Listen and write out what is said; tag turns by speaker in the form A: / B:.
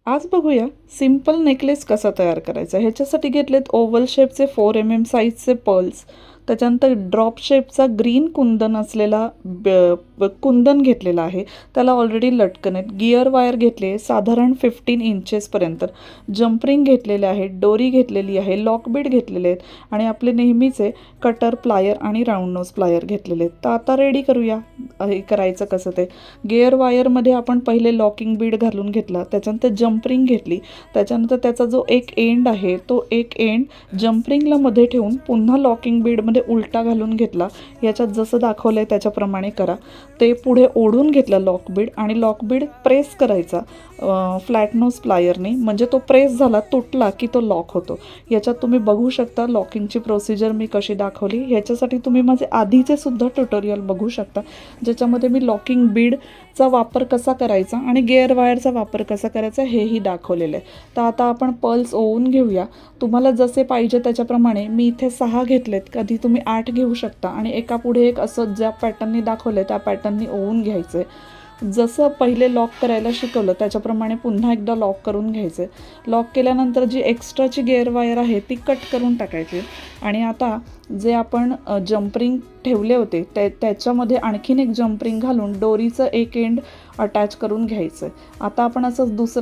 A: आज बघूया simple necklace कसा तयार करायचा. ह्याच्यासाठी घेतलेत ओव्हल शेपचे 4 mm साईजचे पर्ल्स, त्याच्यानंतर ड्रॉप शेपचा ग्रीन कुंदन असलेला कुंदन घेतलेला आहे, त्याला ऑलरेडी लटकन आहेत. गिअर वायर घेतले साधारण 15 इंचेसपर्यंत, जम्परिंग घेतलेले आहे, डोरी घेतलेली आहे, लॉकबीड घेतलेले आहेत आणि आपले नेहमीचे कटर प्लायर आणि राऊंड नोज प्लायर घेतलेले आहेत. तर आता रेडी करूया हे करायचं कसं ते. गिअर वायरमध्ये आपण पहिले लॉकिंग बीड घालून घेतला, त्याच्यानंतर जम्परिंग घेतली, त्याच्यानंतर त्याचा जो एक एंड आहे तो एक एंड जम्परिंगला मध्ये ठेवून पुन्हा लॉकिंग बीडमध्ये उलटा घालून घेतला. याच्यात जसं दाखवलं आहे त्याच्याप्रमाणे करा. ते पुढे ओढून घेतलं लॉकबीड आणि लॉकबीड प्रेस करायचा फ्लॅट नोज प्लायरने, म्हणजे तो प्रेस झाला तुटला की तो लॉक होतो. याच्यात तुम्ही बघू शकता लॉकिंगची प्रोसिजर मी कशी दाखवली. ह्याच्यासाठी तुम्ही माझे आधीचे सुद्धा ट्युटोरियल बघू शकता, ज्याच्यामध्ये मी लॉकिंग बीडचा वापर कसा करायचा आणि गिअर वायरचा वापर कसा करायचा हेही दाखवलेलं आहे. तर आता आपण पर्ल्स ओवून घेऊया. तुम्हाला जसे पाहिजे त्याच्याप्रमाणे मी इथे 6 घेतलेत, कधी तुम्ही 8 घेऊ शकता आणि एका पुढे एक असं ज्या पॅटर्ननी दाखवलं त्या पॅटर्ननी ओवून घ्यायचं आहे. जसं पहिले लॉक करायला शिकवलं त्याच्याप्रमाणे पुन्हा एकदा लॉक करून घ्यायचे. लॉक केल्यानंतर जी एक्स्ट्राची गिअर वायर आहे ती कट करून टाकायची आणि आता जे आपण जम्परिंग ठेवले होते त्याच्यामध्ये आणखीन एक जम्परिंग घालून डोरीचं एक एंड अटॅच करून घ्यायचं आहे. आता आपण असं